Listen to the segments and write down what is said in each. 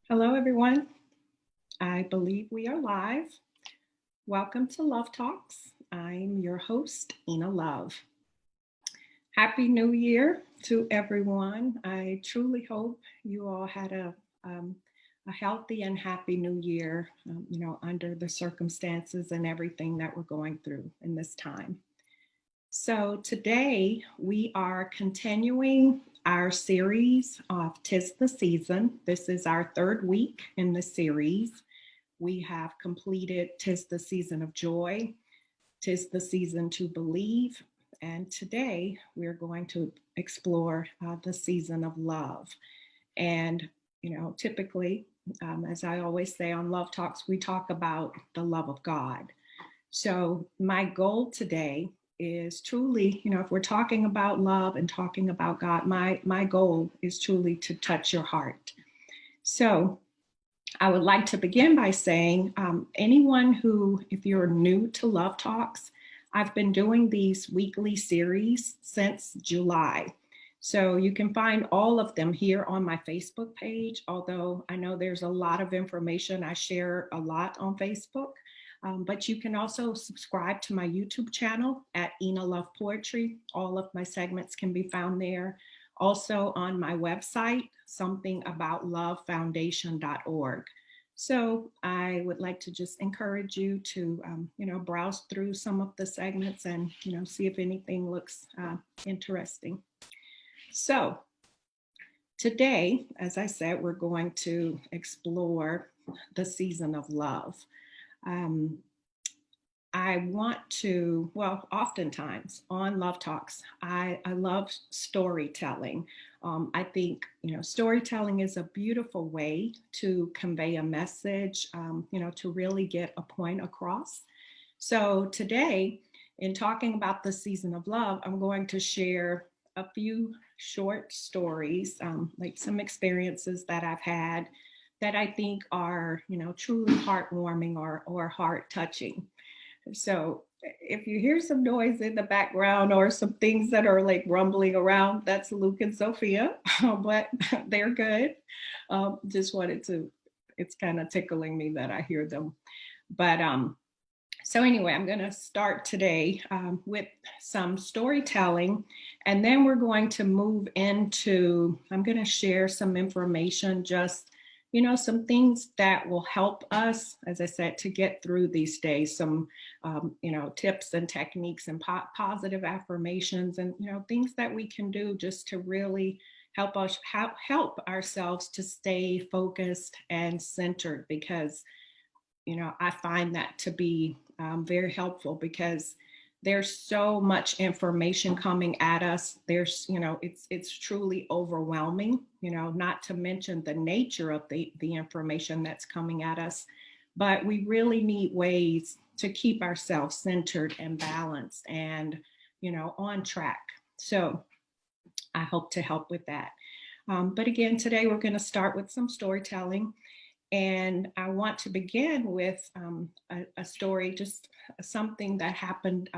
Hello, everyone. I believe we are live. Welcome to Love Talks. I'm your host, Ina Love. Happy New Year to everyone. I truly hope you all had a healthy and happy New Year, under the circumstances and everything that we're going through in this time. So today we are continuing our series of Tis the Season. This is our third week in the series. We have completed Tis the Season of Joy, Tis the Season to Believe, and today we're going to explore the season of love. And, typically, as I always say on Love Talks, we talk about the love of God. So, my goal today is truly, if we're talking about love and talking about God, my goal is truly to touch your heart. So, I would like to begin by saying anyone who, if you're new to Love Talks, I've been doing these weekly series since July. So you can find all of them here on my Facebook page, although I know there's a lot of information. I share a lot on Facebook, but you can also subscribe to my YouTube channel at Ina Love Poetry. All of my segments can be found there. Also on my website, somethingaboutlove.foundation.org. So I would like to just encourage you to, browse through some of the segments and, see if anything looks interesting. So today, as I said, we're going to explore the season of love. I want to, oftentimes on Love Talks, I love storytelling. I think, storytelling is a beautiful way to convey a message, to really get a point across. So today, in talking about the season of love, I'm going to share a few short stories, like some experiences that I've had that I think are, truly heartwarming or heart touching. So if you hear some noise in the background or some things that are like rumbling around, that's Luke and Sophia, but they're good. Just wanted to, it's kind of tickling me that I hear them. But so anyway, I'm going to start today with some storytelling, and then we're going to move into, I'm going to share some information, just some things that will help us, as I said, to get through these days, some, tips and techniques and positive affirmations and, things that we can do just to really help us help ourselves to stay focused and centered, because, I find that to be very helpful, because there's so much information coming at us. There's, it's truly overwhelming, not to mention the nature of the information that's coming at us. But we really need ways to keep ourselves centered and balanced and, on track. So I hope to help with that. But again, today we're going to start with some storytelling. And I want to begin with a story, just something that happened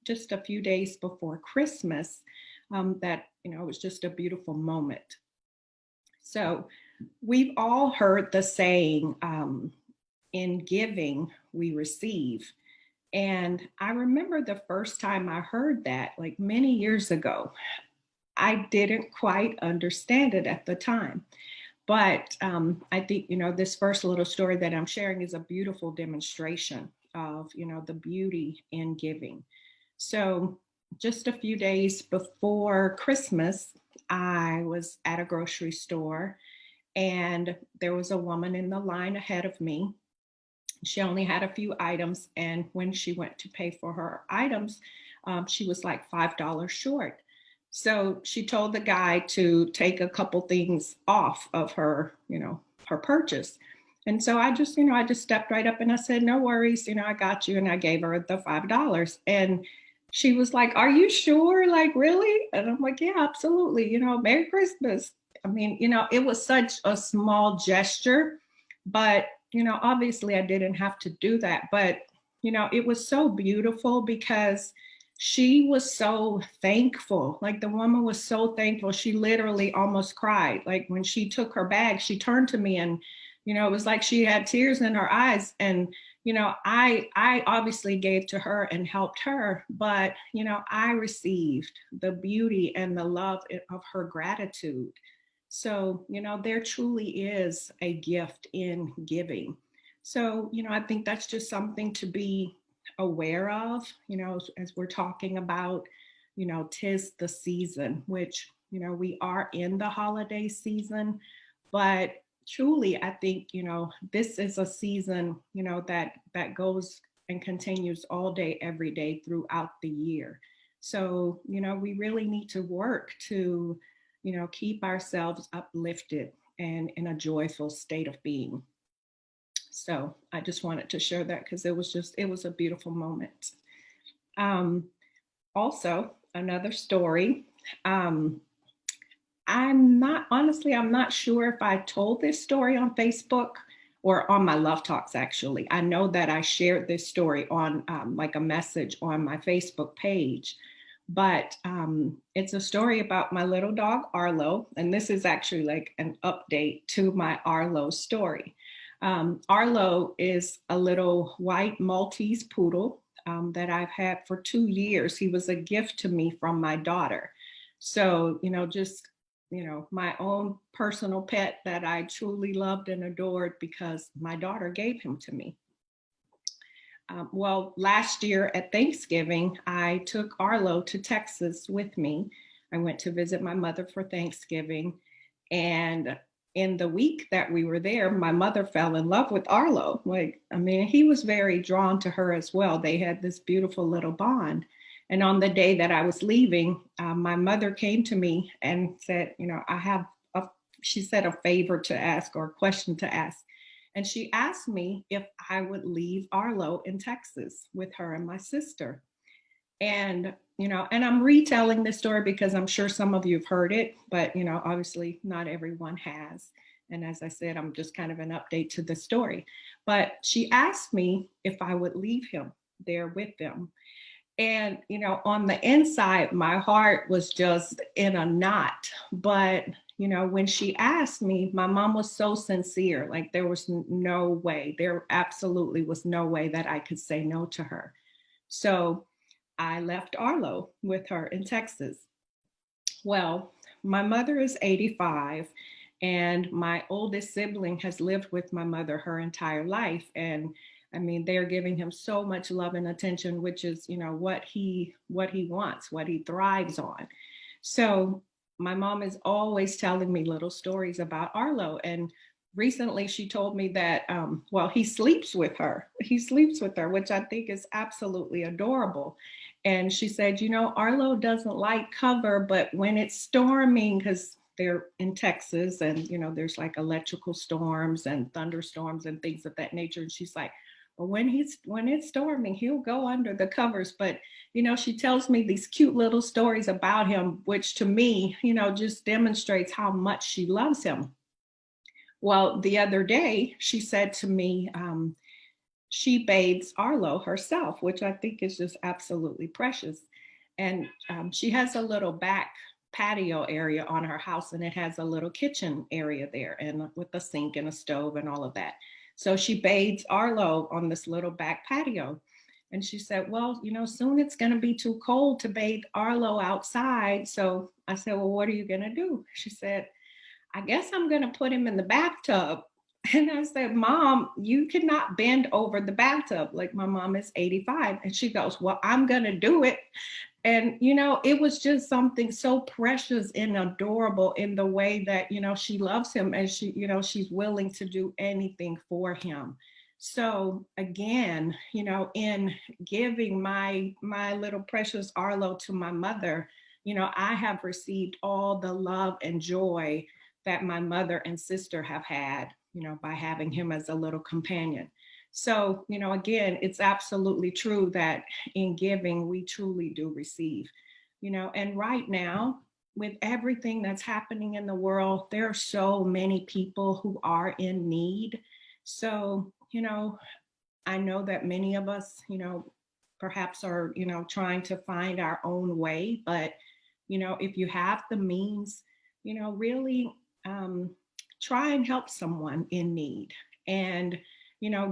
just a few days before Christmas, that, was just a beautiful moment. So we've all heard the saying, in giving, we receive. And I remember the first time I heard that, like many years ago. I didn't quite understand it at the time. But I think, this first little story that I'm sharing is a beautiful demonstration of, the beauty in giving. So just a few days before Christmas, I was at a grocery store, and there was a woman in the line ahead of me. She only had a few items. And when she went to pay for her items, she was like $5 short. So she told the guy to take a couple things off of her, her purchase. And so I just stepped right up and I said, no worries, I got you. And I gave her the $5. And she was like, are you sure? Like, really? And I'm like, yeah, absolutely. Merry Christmas. I mean, it was such a small gesture, but, obviously I didn't have to do that. But, it was so beautiful because she was so thankful. Like, the woman was so thankful. She literally almost cried. Like, when she took her bag, she turned to me and it was like she had tears in her eyes. And, I obviously gave to her and helped her, but, I received the beauty and the love of her gratitude. So, there truly is a gift in giving. So, I think that's just something to be aware of, as we're talking about, 'tis the season, which, we are in the holiday season, but truly, I think, this is a season, that goes and continues all day, every day throughout the year. So, we really need to work to, keep ourselves uplifted and in a joyful state of being. So I just wanted to share that because it was a beautiful moment. Um, Also, another story. Um, I'm not sure if I told this story on Facebook or on my Love Talks, actually. I know that I shared this story on like a message on my Facebook page, but it's a story about my little dog, Arlo. And this is actually like an update to my Arlo story. Arlo is a little white Maltese poodle that I've had for 2 years. He was a gift to me from my daughter. So, just my own personal pet that I truly loved and adored because my daughter gave him to me. Well, last year at Thanksgiving, I took Arlo to Texas with me. I went to visit my mother for Thanksgiving. And in the week that we were there, my mother fell in love with Arlo. He was very drawn to her as well. They had this beautiful little bond. And on the day that I was leaving, my mother came to me and said, I have she said a favor to ask or a question to ask. And she asked me if I would leave Arlo in Texas with her and my sister. And, and I'm retelling this story because I'm sure some of you have heard it, but, obviously not everyone has. And as I said, I'm just kind of an update to the story. But she asked me if I would leave him there with them. And, on the inside, my heart was just in a knot. But, when she asked me, my mom was so sincere. Like there was no way, there absolutely was no way that I could say no to her. So I left Arlo with her in Texas. Well, my mother is 85, and my oldest sibling has lived with my mother her entire life. And they're giving him so much love and attention, which is, what he wants, what he thrives on. So my mom is always telling me little stories about Arlo. And recently she told me that, he sleeps with her. He sleeps with her, which I think is absolutely adorable. And she said, Arlo doesn't like cover, but when it's storming, because they're in Texas and, there's like electrical storms and thunderstorms and things of that nature. And she's like, but when it's storming, he'll go under the covers. But, she tells me these cute little stories about him, which to me, just demonstrates how much she loves him. Well, the other day, she said to me, she bathes Arlo herself, which I think is just absolutely precious. And she has a little back patio area on her house, and it has a little kitchen area there, and with a sink and a stove and all of that. So she bathes Arlo on this little back patio. And she said, well, soon it's going to be too cold to bathe Arlo outside. So I said, well, what are you going to do? She said, I guess I'm going to put him in the bathtub. And I said, Mom, you cannot bend over the bathtub. Like my mom is 85. And she goes, well, I'm going to do it. And, it was just something so precious and adorable in the way that, she loves him and she's willing to do anything for him. So again, in giving my little precious Arlo to my mother, I have received all the love and joy that my mother and sister have had, by having him as a little companion. So, again, it's absolutely true that in giving, we truly do receive, and right now, with everything that's happening in the world, there are so many people who are in need. So, I know that many of us, perhaps are, trying to find our own way, but, if you have the means, really, um, try and help someone in need. And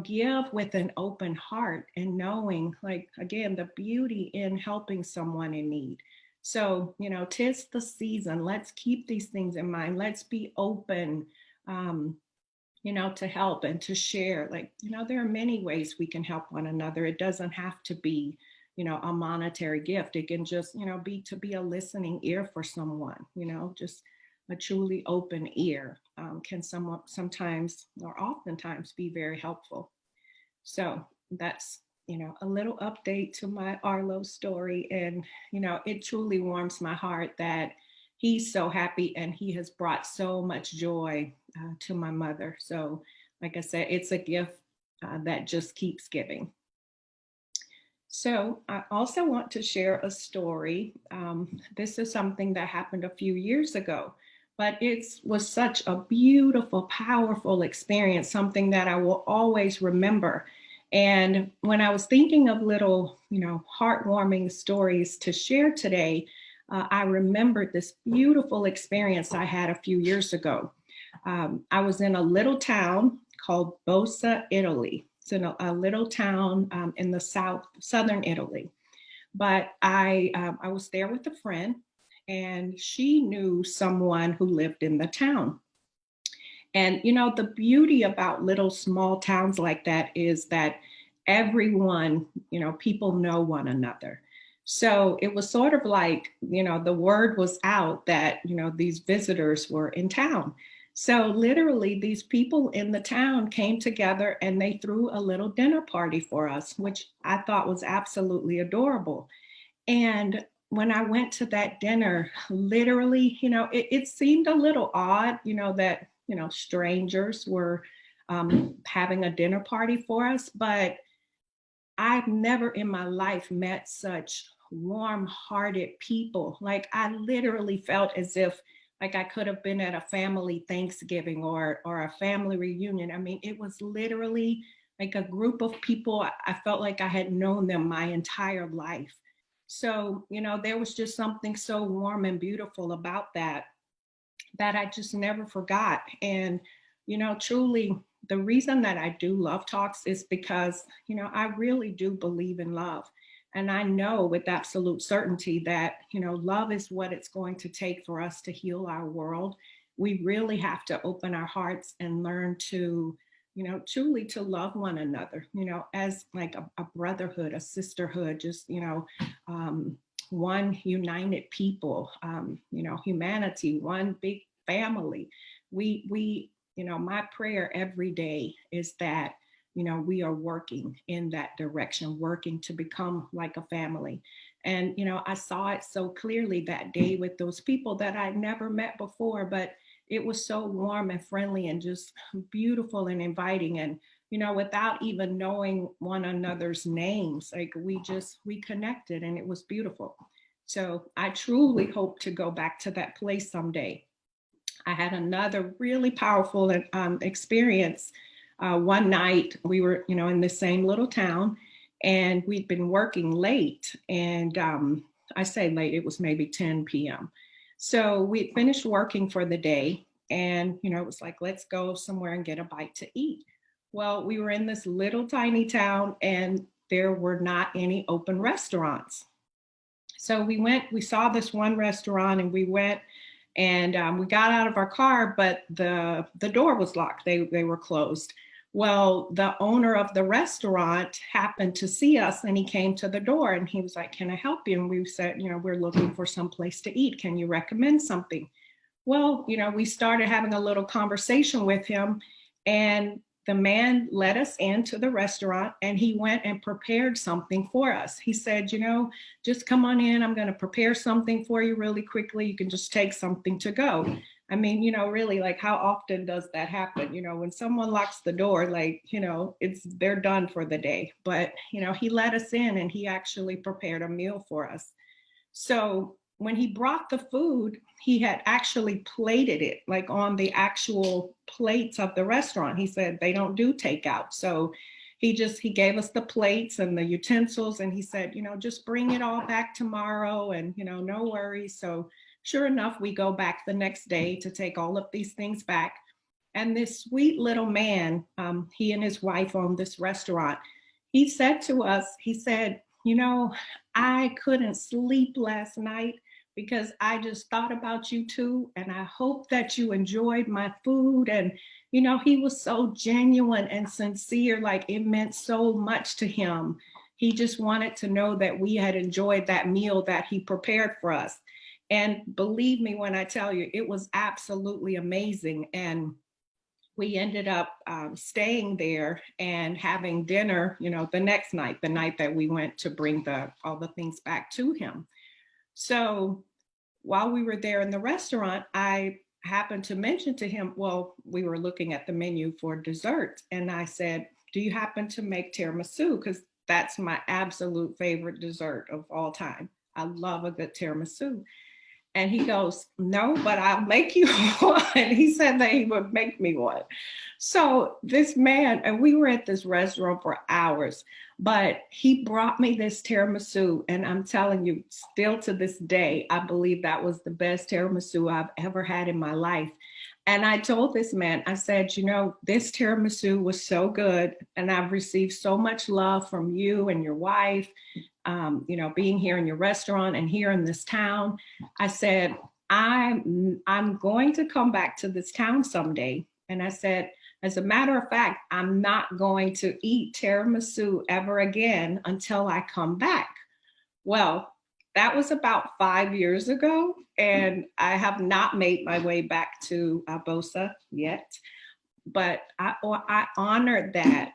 give with an open heart and knowing, like, again, the beauty in helping someone in need. So, 'tis the season. Let's keep these things in mind. Let's be open, um, to help and to share. Like, there are many ways we can help one another. It doesn't have to be, a monetary gift. It can just, be to be a listening ear for someone, just a truly open ear can sometimes or oftentimes be very helpful. So that's, a little update to my Arlo story. And, it truly warms my heart that he's so happy and he has brought so much joy to my mother. So, like I said, it's a gift that just keeps giving. So, I also want to share a story. This is something that happened a few years ago, but it was such a beautiful, powerful experience, something that I will always remember. And when I was thinking of little, heartwarming stories to share today, I remembered this beautiful experience I had a few years ago. I was in a little town called Bosa, Italy. It's in a little town in the southern Italy. But I was there with a friend, and she knew someone who lived in the town. And the beauty about little small towns like that is that everyone, people know one another. So it was sort of like, the word was out that, these visitors were in town. So literally, these people in the town came together and they threw a little dinner party for us, which I thought was absolutely adorable. And when I went to that dinner, literally, it seemed a little odd, that, strangers were having a dinner party for us, but I've never in my life met such warm-hearted people. Like, I literally felt as if like I could have been at a family Thanksgiving or a family reunion. I mean, it was literally like a group of people. I felt like I had known them my entire life. So, there was just something so warm and beautiful about that I just never forgot. And, truly, the reason that I do love talks is because, I really do believe in love. And I know with absolute certainty that, love is what it's going to take for us to heal our world. We really have to open our hearts and learn to, truly to love one another, as like a brotherhood, a sisterhood, just, one united people, humanity, one big family. My prayer every day is that, we are working in that direction, working to become like a family. And, I saw it so clearly that day with those people that I'd never met before, but it was so warm and friendly and just beautiful and inviting. And, without even knowing one another's names, like we connected and it was beautiful. So I truly hope to go back to that place someday. I had another really powerful experience. One night we were, in the same little town, and we'd been working late. And I say late, it was maybe 10 p.m. So we finished working for the day, and it was like, let's go somewhere and get a bite to eat. Well, we were in this little tiny town, and there were not any open restaurants. So we saw this one restaurant, and we went, and we got out of our car, but the door was locked. They were closed. Well, the owner of the restaurant happened to see us, and he came to the door and he was like, "Can I help you?" And we said, "We're looking for some place to eat. Can you recommend something?" Well, we started having a little conversation with him, and the man led us into the restaurant and he went and prepared something for us. He said, just come on in. I'm going to prepare something for you really quickly. You can just take something to go. I mean, really, like, how often does that happen? When someone locks the door, like, they're done for the day. But, he let us in and he actually prepared a meal for us. So when he brought the food, he had actually plated it like on the actual plates of the restaurant. He said they don't do takeout. So he gave us the plates and the utensils, and he said, just bring it all back tomorrow, and no worries. So sure enough, we go back the next day to take all of these things back. And this sweet little man, he and his wife owned this restaurant. He said to us, he said, you know, I couldn't sleep last night because I just thought about you too. And I hope that you enjoyed my food. And, you know, he was so genuine and sincere, like it meant so much to him. He just wanted to know that we had enjoyed that meal that he prepared for us. And believe me when I tell you, it was absolutely amazing. And we ended up staying there and having dinner, you know, the next night, the night that we went to bring all the things back to him. So while we were there in the restaurant, I happened to mention to him, well, we were looking at the menu for dessert. And I said, do you happen to make tiramisu? Because that's my absolute favorite dessert of all time. I love a good tiramisu. And he goes, no, but I'll make you one. He said that he would make me one. So this man, and we were at this restaurant for hours, but he brought me this tiramisu. And I'm telling you, still to this day, I believe that was the best tiramisu I've ever had in my life. And I told this man, I said, you know, this tiramisu was so good. And I've received so much love from you and your wife, you know, being here in your restaurant and here in this town. I said, I'm going to come back to this town someday. And I said, as a matter of fact, I'm not going to eat tiramisu ever again until I come back. Well, that was about 5 years ago, and I have not made my way back to Bosa yet, but I honored that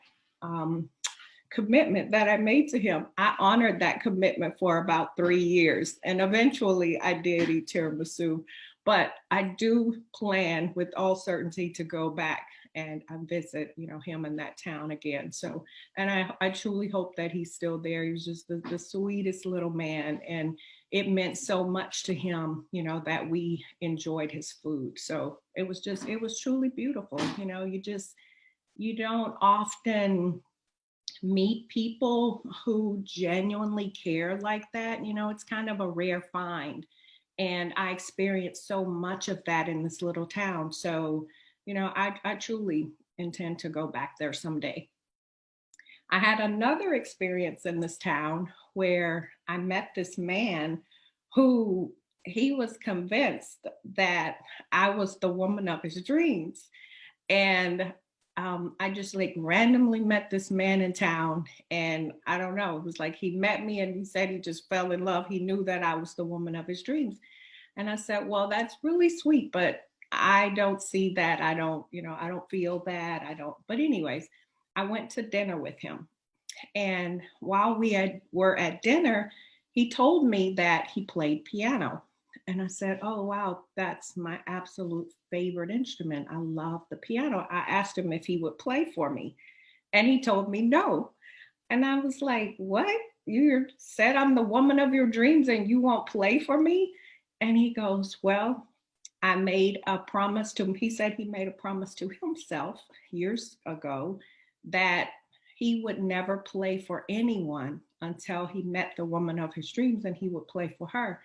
commitment that I made to him. I honored that commitment for about 3 years, and eventually I did eat tiramisu. But I do plan with all certainty to go back and visit, you know, him in that town again. So, and I truly hope that he's still there. He was just the sweetest little man, and it meant so much to him, you know, that we enjoyed his food. So it was truly beautiful. You know, you don't often meet people who genuinely care like that. You know, it's kind of a rare find. And I experienced so much of that in this little town. So, you know, I truly intend to go back there someday. I had another experience in this town where I met this man who he was convinced that I was the woman of his dreams. And I just like randomly met this man in town, and I don't know, it was like he met me and he said he just fell in love. He knew that I was the woman of his dreams. And I said, well, that's really sweet, but I don't see that. I don't, you know, I don't feel that. I don't. But anyways, I went to dinner with him. And while were at dinner, he told me that he played piano. And I said, oh, wow, that's my absolute favorite instrument. I love the piano. I asked him if he would play for me. And he told me no. And I was like, what? You said I'm the woman of your dreams and you won't play for me? And he goes, well, I made a promise to him. He said he made a promise to himself years ago that he would never play for anyone until he met the woman of his dreams and he would play for her.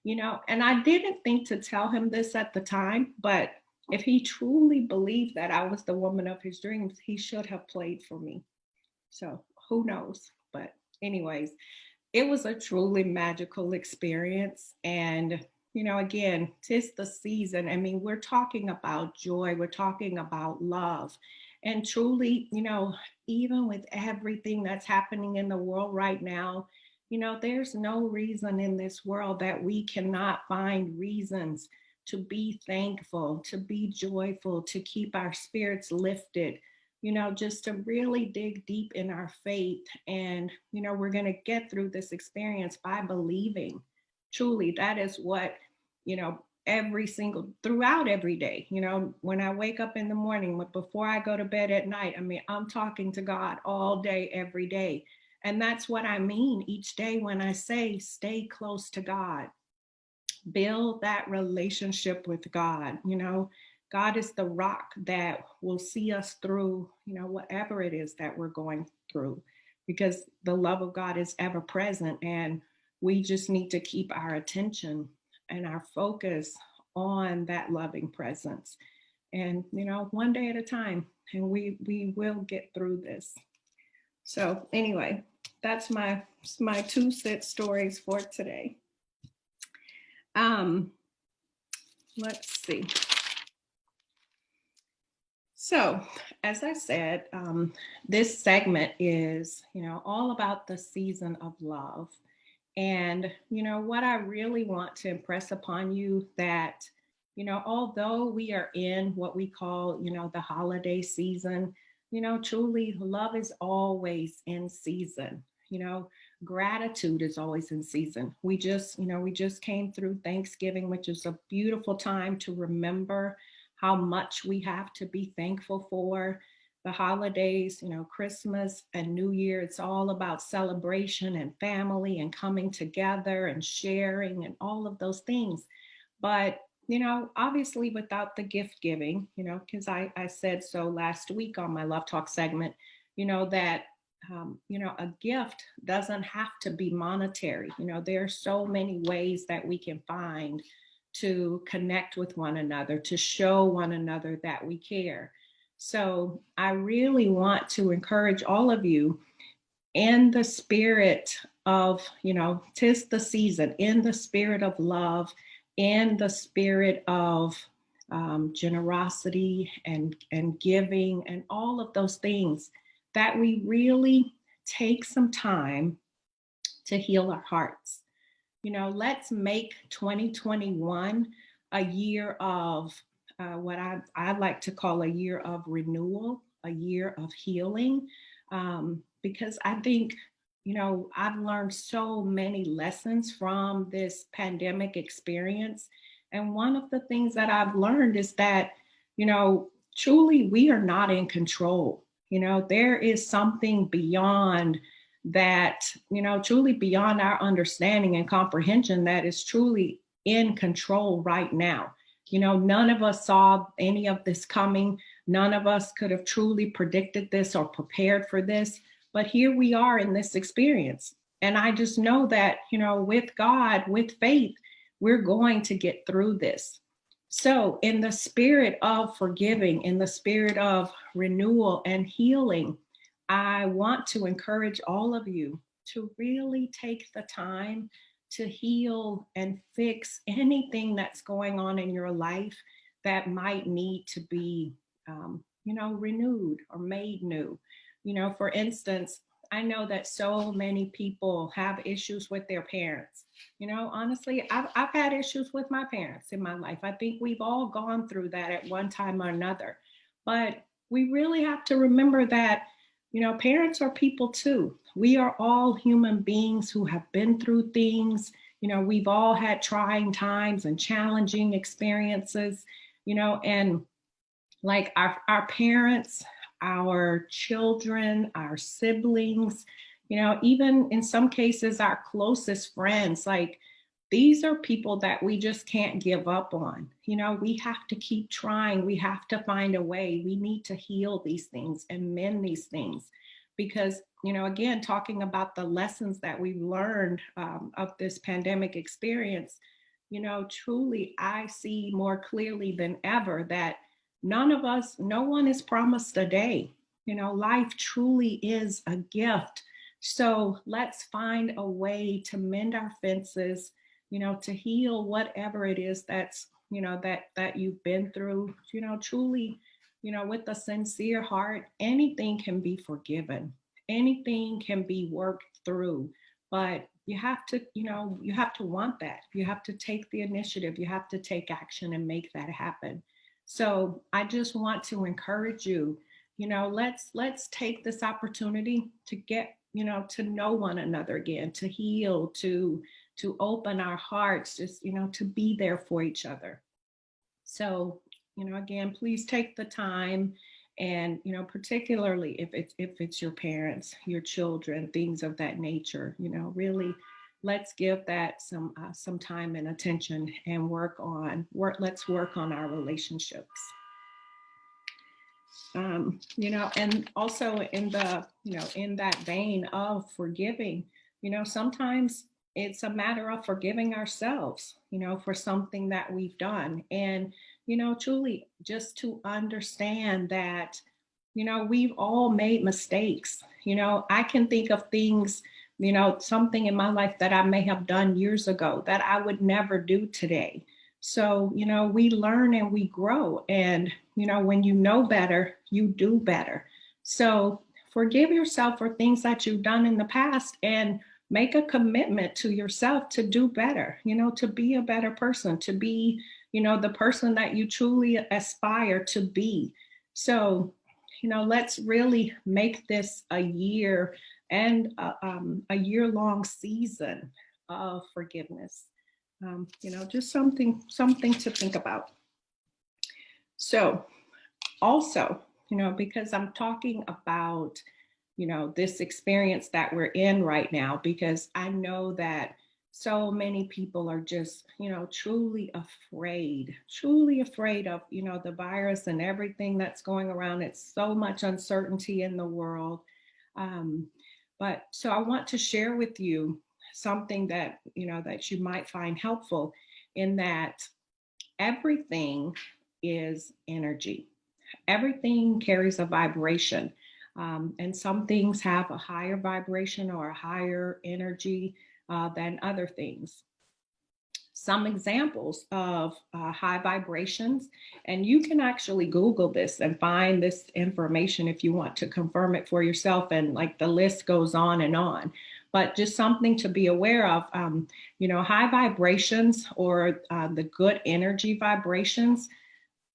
You know, and I didn't think to tell him this at the time, but if he truly believed that I was the woman of his dreams, he should have played for me. So who knows? But, anyways, it was a truly magical experience. And, you know, again, 'tis the season. I mean, we're talking about joy, we're talking about love. And truly, you know, even with everything that's happening in the world right now, you know, there's no reason in this world that we cannot find reasons to be thankful, to be joyful, to keep our spirits lifted, you know, just to really dig deep in our faith. And, you know, we're going to get through this experience by believing. Truly, that is what, you know, throughout every day, you know, when I wake up in the morning, before I go to bed at night, I mean, I'm talking to God all day, every day. And that's what I mean each day when I say, stay close to God, build that relationship with God. You know, God is the rock that will see us through, you know, whatever it is that we're going through, because the love of God is ever present. And we just need to keep our attention and our focus on that loving presence. and, one day at a time, and we will get through this. So anyway, that's my two set stories for today. Let's see. So, as I said, this segment is, all about the season of love. And, what I really want to impress upon you that, although we are in what we call, the holiday season, truly love is always in season. Gratitude is always in season. We just came through Thanksgiving, which is a beautiful time to remember how much we have to be thankful for. The holidays, Christmas and New Year, it's all about celebration and family and coming together and sharing and all of those things. But, obviously without the gift giving, because I said so last week on my Love Talk segment, that, a gift doesn't have to be monetary. There are so many ways that we can find to connect with one another, to show one another that we care. So I really want to encourage all of you in the spirit of, 'tis the season, in the spirit of love, in the spirit of generosity and giving and all of those things, that we really take some time to heal our hearts. Let's make 2021 a year of what I'd like to call a year of renewal, a year of healing, because I think, I've learned so many lessons from this pandemic experience. And one of the things that I've learned is that, truly we are not in control. There is something beyond that, truly beyond our understanding and comprehension, that is truly in control right now. None of us saw any of this coming. None of us could have truly predicted this or prepared for this. But here we are in this experience. And I just know that, with God, with faith, we're going to get through this. So, in the spirit of forgiving, in the spirit of renewal and healing, I want to encourage all of you to really take the time to heal and fix anything that's going on in your life that might need to be, renewed or made new. For instance, I know that so many people have issues with their parents. Honestly, I've had issues with my parents in my life. I think we've all gone through that at one time or another. But we really have to remember that, parents are people too. We are all human beings who have been through things. We've all had trying times and challenging experiences, and like our parents, our children, our siblings, even in some cases, our closest friends, like these are people that we just can't give up on. We have to keep trying. We have to find a way. We need to heal these things and mend these things because, again, talking about the lessons that we've learned of this pandemic experience, truly, I see more clearly than ever that no one is promised a day. Life truly is a gift. So let's find a way to mend our fences, to heal whatever it is that's, that you've been through, truly, with a sincere heart, anything can be forgiven. Anything can be worked through, but you have to, you have to want that. You have to take the initiative. You have to take action and make that happen. So I just want to encourage you, let's take this opportunity to get, to know one another again, to heal, to open our hearts, just, to be there for each other. So, again, please take the time and, particularly if it's your parents, your children, things of that nature, really let's give that some time and attention and let's work on our relationships. And also in the, in that vein of forgiving, sometimes it's a matter of forgiving ourselves, for something that we've done. And, truly just to understand that, we've all made mistakes. I can think of things, something in my life that I may have done years ago that I would never do today. So, we learn and we grow. And, when you know better, you do better. So, forgive yourself for things that you've done in the past and make a commitment to yourself to do better, to be a better person, to be, the person that you truly aspire to be. So, let's really make this a year and a year-long season of forgiveness. Just something to think about. So, also, because I'm talking about, this experience that we're in right now, because I know that so many people are just, truly afraid of, the virus and everything that's going around. It's so much uncertainty in the world. Um, but so I want to share with you something that, that you might find helpful, in that everything is energy. Everything carries a vibration. And some things have a higher vibration or a higher energy than other things. Some examples of high vibrations, and you can actually Google this and find this information if you want to confirm it for yourself. And like the list goes on and on. But just something to be aware of, high vibrations or the good energy vibrations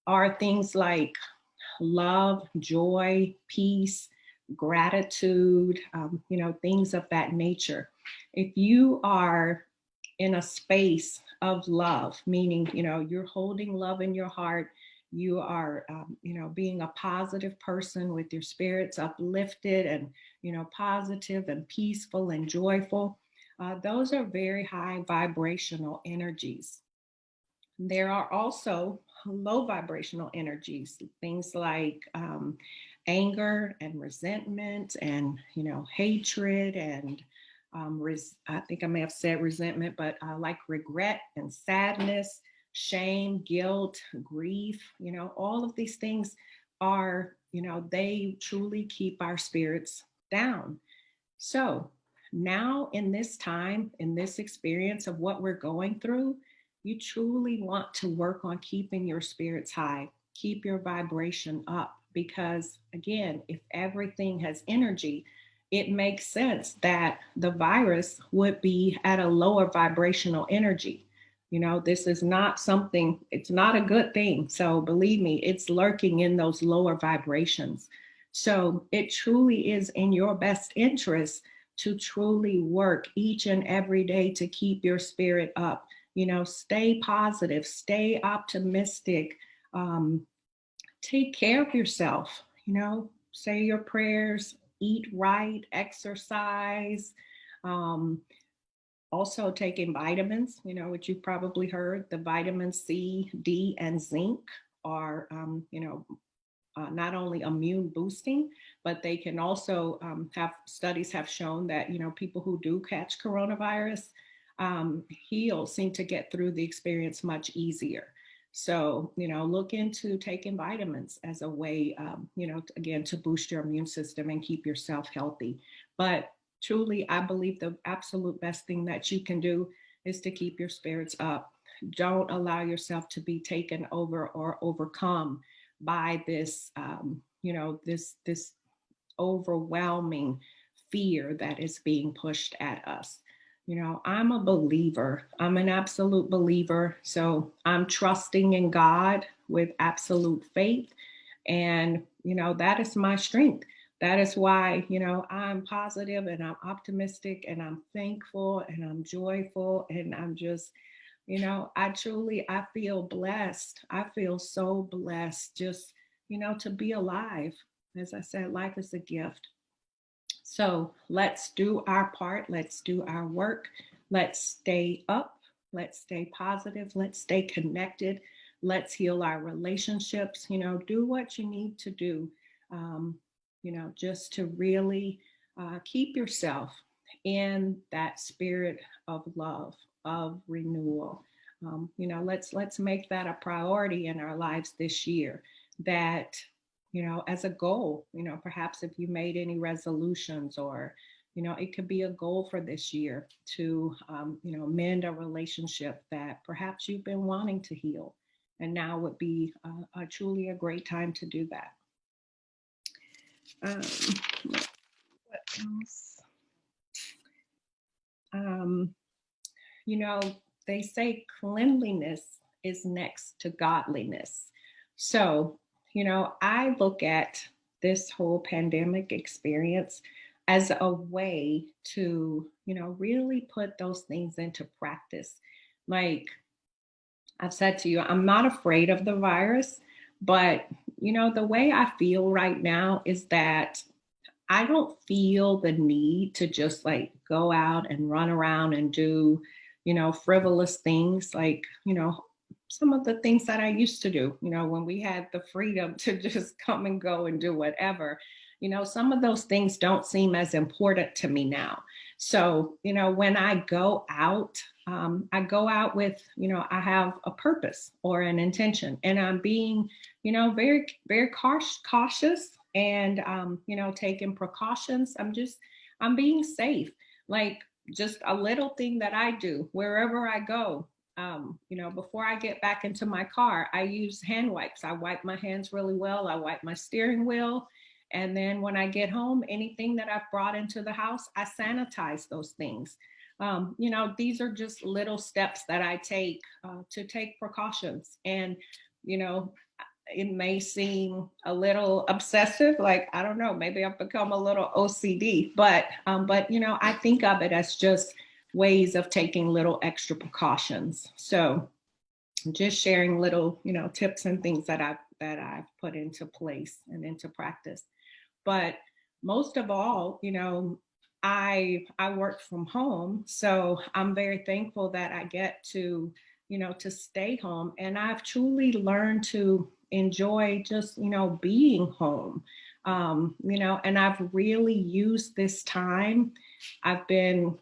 are things like love, joy, peace, gratitude, things of that nature. If you are in a space of love, meaning, you're holding love in your heart, you are, being a positive person with your spirits uplifted and, positive and peaceful and joyful, those are very high vibrational energies. There are also low vibrational energies, things like anger and resentment and, hatred and I think I may have said resentment, but like regret and sadness, shame, guilt, grief, all of these things are, they truly keep our spirits down. So now in this time, in this experience of what we're going through, you truly want to work on keeping your spirits high, keep your vibration up. Because again, if everything has energy, it makes sense that the virus would be at a lower vibrational energy. This is not something, it's not a good thing. So believe me, it's lurking in those lower vibrations. So it truly is in your best interest to truly work each and every day to keep your spirit up. Stay positive, stay optimistic, take care of yourself, say your prayers, eat right, exercise, um, also taking vitamins, which you've probably heard, the vitamin C, D, and zinc are, not only immune boosting, but they can also have studies have shown that, people who do catch coronavirus heal, seem to get through the experience much easier. So, look into taking vitamins as a way, again, to boost your immune system and keep yourself healthy. But truly, I believe the absolute best thing that you can do is to keep your spirits up. Don't allow yourself to be taken over or overcome by this, this overwhelming fear that is being pushed at us. I'm a believer. I'm an absolute believer. So I'm trusting in God with absolute faith. And, that is my strength. That is why, I'm positive and I'm optimistic and I'm thankful and I'm joyful and I'm just, I feel blessed. I feel so blessed just, to be alive. As I said, life is a gift. So let's do our part. Let's do our work. Let's stay up. Let's stay positive. Let's stay connected. Let's heal our relationships. Do what you need to do, just to really keep yourself in that spirit of love, of renewal, Let's make that a priority in our lives this year. That, as a goal, perhaps if you made any resolutions, or it could be a goal for this year to, mend a relationship that perhaps you've been wanting to heal, and now would be truly a great time to do that. Um, what else? Um, you know, they say cleanliness is next to godliness. So, I look at this whole pandemic experience as a way to, really put those things into practice. Like I've said to you, I'm not afraid of the virus, but, the way I feel right now is that I don't feel the need to just like go out and run around and do, frivolous things like, some of the things that I used to do, when we had the freedom to just come and go and do whatever. Some of those things don't seem as important to me now. So, when I go out with, I have a purpose or an intention, and I'm being, very, very cautious, and, taking precautions. I'm being safe. Like just a little thing that I do wherever I go. Before I get back into my car, I use hand wipes. I wipe my hands really well. I wipe my steering wheel. And then when I get home, anything that I've brought into the house, I sanitize those things. These are just little steps that I take to take precautions. And, you know, it may seem a little obsessive, like, I don't know, maybe I've become a little OCD, but I think of it as just ways of taking little extra precautions. So just sharing little, tips and things that I've put into place and into practice. But most of all, I work from home, so I'm very thankful that I get to, to stay home. And I've truly learned to enjoy just, being home. And I've really used this time. I've been,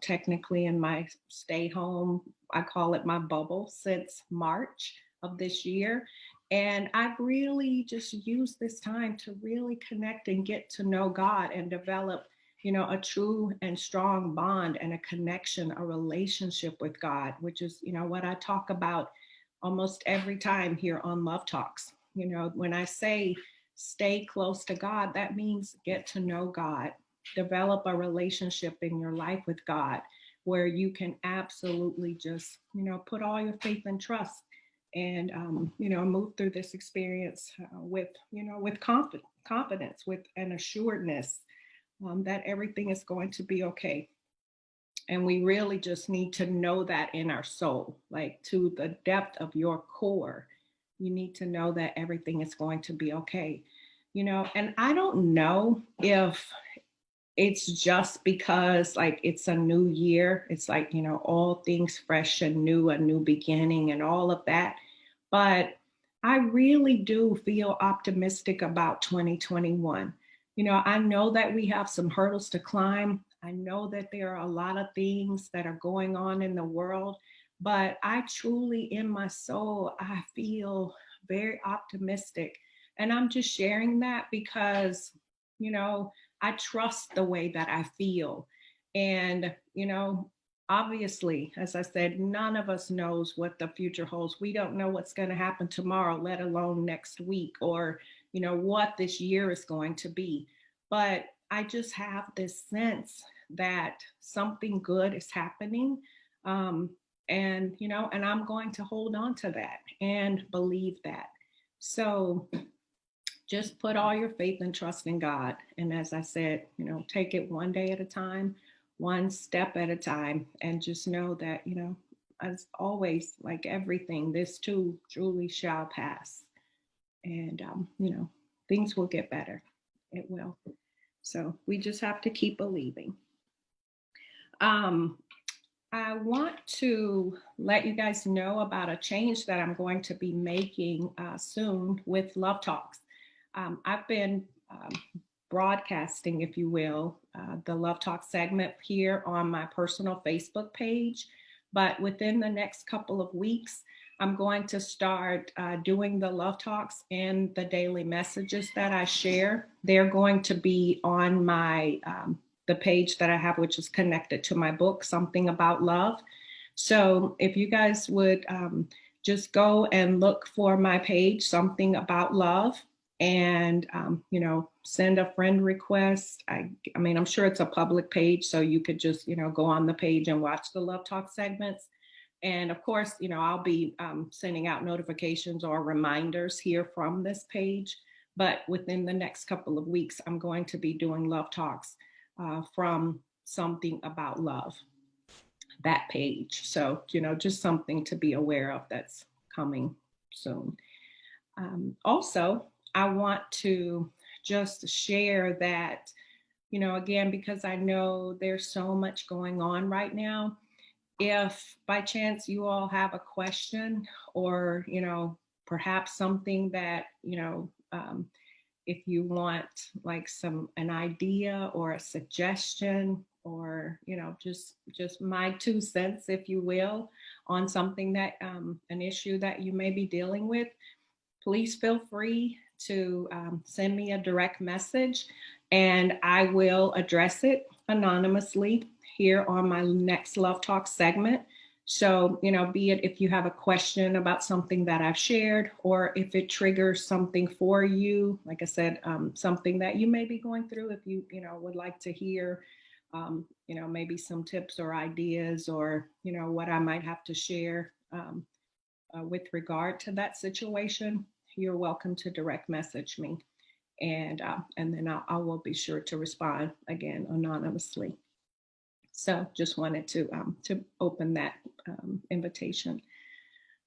technically in my stay home, I call it my bubble, since March of this year. And I've really just used this time to really connect and get to know God and develop, a true and strong bond and a connection, a relationship with God, which is, what I talk about almost every time here on Love Talks. When I say stay close to God, that means get to know God, develop a relationship in your life with God where you can absolutely just, put all your faith and trust, and move through this experience with, with confidence, with an assuredness that everything is going to be okay. And we really just need to know that in our soul, like to the depth of your core. You need to know that everything is going to be okay. And I don't know if it's just because like it's a new year. It's like, all things fresh and new, a new beginning and all of that. But I really do feel optimistic about 2021. I know that we have some hurdles to climb. I know that there are a lot of things that are going on in the world, but I truly, in my soul, I feel very optimistic. And I'm just sharing that because, I trust the way that I feel. And, obviously, as I said, none of us knows what the future holds. We don't know what's going to happen tomorrow, let alone next week, or, what this year is going to be. But I just have this sense that something good is happening. And I'm going to hold on to that and believe that. So just put all your faith and trust in God. And as I said, take it one day at a time, one step at a time, and just know that, as always, like everything, this too truly shall pass. And, things will get better. It will. So we just have to keep believing. Um, I want to let you guys know about a change that I'm going to be making soon with Love Talks. I've been broadcasting, if you will, the Love Talk segment here on my personal Facebook page. But within the next couple of weeks, I'm going to start doing the love talks and the daily messages that I share. They're going to be on my the page that I have, which is connected to my book, Something About Love. So if you guys would just go and look for my page, Something About Love, and send a friend request. I mean, I'm sure it's a public page, so you could just go on the page and watch the love talk segments. And of course, I'll be sending out notifications or reminders here from this page. But within the next couple of weeks, I'm going to be doing love talks from Something About Love, that page. So, just something to be aware of that's coming soon. Also, I want to just share that, again, because I know there's so much going on right now. If by chance you all have a question or, perhaps something that, if you want like an idea or a suggestion or, just my 2 cents, if you will, on something that, an issue that you may be dealing with, please feel free to send me a direct message and I will address it anonymously here on my next Love Talk segment. So, be it if you have a question about something that I've shared or if it triggers something for you, like I said, something that you may be going through, if you, would like to hear, maybe some tips or ideas or, what I might have to share with regard to that situation, you're welcome to direct message me, and then I will be sure to respond again anonymously. So just wanted to open that invitation.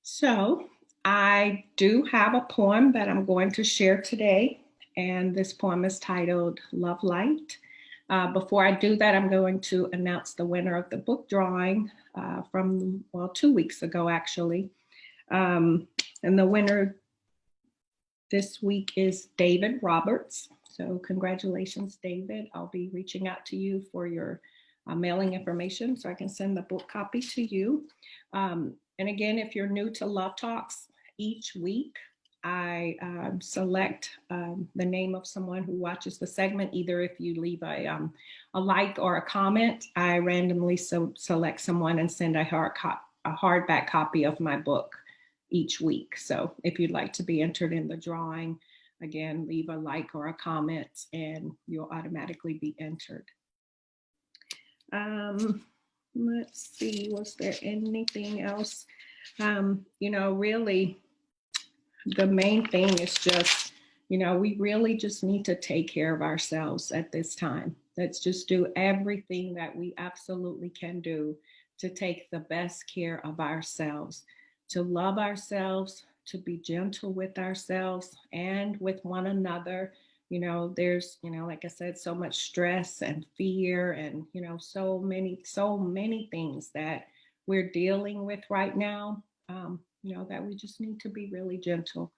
So I do have a poem that I'm going to share today, and this poem is titled Love Light. Before I do that, I'm going to announce the winner of the book drawing from, 2 weeks ago, actually. And the winner this week is David Roberts. So congratulations, David. I'll be reaching out to you for your mailing information so I can send the book copy to you. And again, if you're new to Love Talks, each week I select the name of someone who watches the segment. Either if you leave a like or a comment, I randomly select someone and send a hardback copy of my book each week. So if you'd like to be entered in the drawing, again, leave a like or a comment and you'll automatically be entered. Let's see, was there anything else? Really, the main thing is just, we really just need to take care of ourselves at this time. Let's just do everything that we absolutely can do to take the best care of ourselves, to love ourselves, to be gentle with ourselves and with one another. There's, like I said, so much stress and fear and, so many things that we're dealing with right now, that we just need to be really gentle,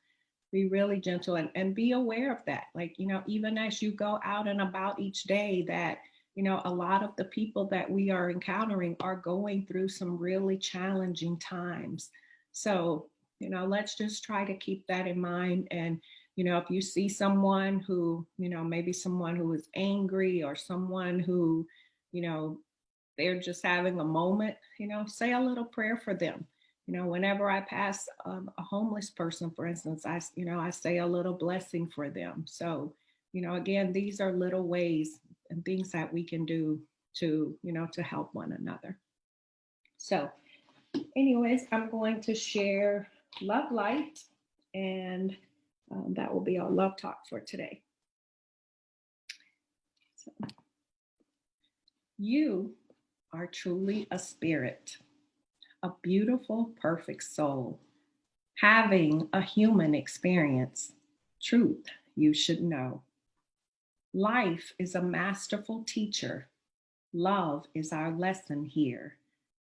and be aware of that. Like, even as you go out and about each day, that, a lot of the people that we are encountering are going through some really challenging times. So, let's just try to keep that in mind. And, if you see someone who, maybe someone who is angry or someone who, they're just having a moment, say a little prayer for them. Whenever I pass a homeless person, for instance, I say a little blessing for them. So, again, these are little ways and things that we can do to, to help one another. So anyways, I'm going to share Love Light, and that will be our love talk for today. So, you are truly a spirit, a beautiful, perfect soul, having a human experience. Truth you should know. Life is a masterful teacher. Love is our lesson here.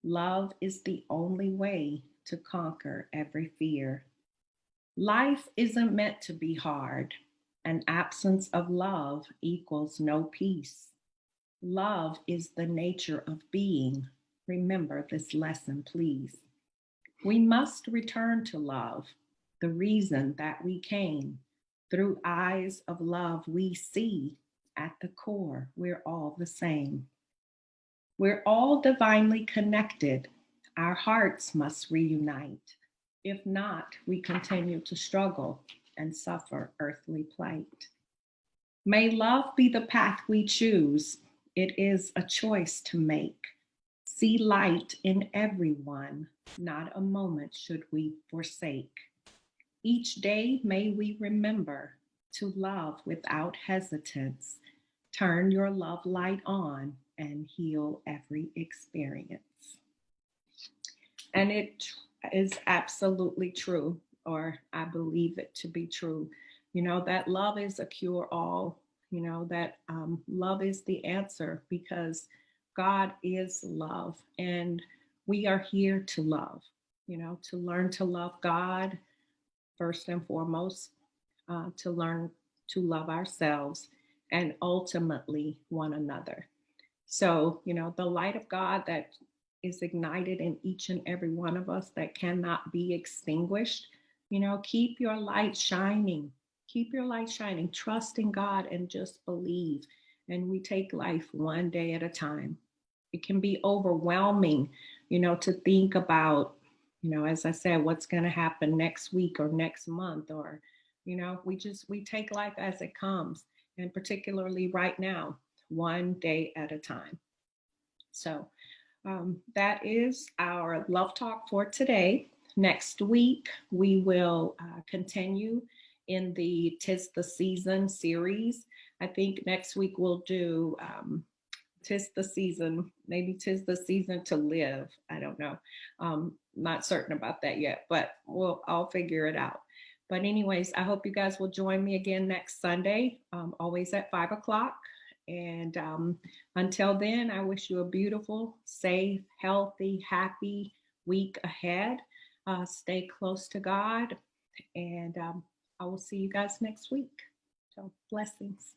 Love is the only way to conquer every fear. Life isn't meant to be hard. An absence of love equals no peace. Love is the nature of being. remember this lesson, please. We must return to love, the reason that we came. Through eyes of love, we see at the core, we're all the same. We're all divinely connected. Our hearts must reunite. If not, we continue to struggle and suffer earthly plight. May love be the path we choose. It is a choice to make. See light in everyone. Not a moment should we forsake. Each day may we remember to love without hesitance. Turn your love light on and heal every experience. And it is absolutely true, or I believe it to be true. That love is a cure all, that love is the answer because God is love. And we are here to love, to learn to love God first and foremost, to learn to love ourselves and ultimately one another. So, the light of God that is ignited in each and every one of us that cannot be extinguished, keep your light shining. Keep your light shining. Trust in God and just believe. And we take life one day at a time. It can be overwhelming, to think about, as I said, what's going to happen next week or next month, or, we take life as it comes. And particularly right now, one day at a time. So that is our love talk for today. Next week, we will continue in the Tis the Season series. I think next week we'll do Tis the Season, maybe Tis the Season to Live. I don't know. Not certain about that yet, but I'll figure it out. But anyways, I hope you guys will join me again next Sunday, always at 5 o'clock. And until then, I wish you a beautiful, safe, healthy, happy week ahead. Stay close to God, and I will see you guys next week. So, blessings.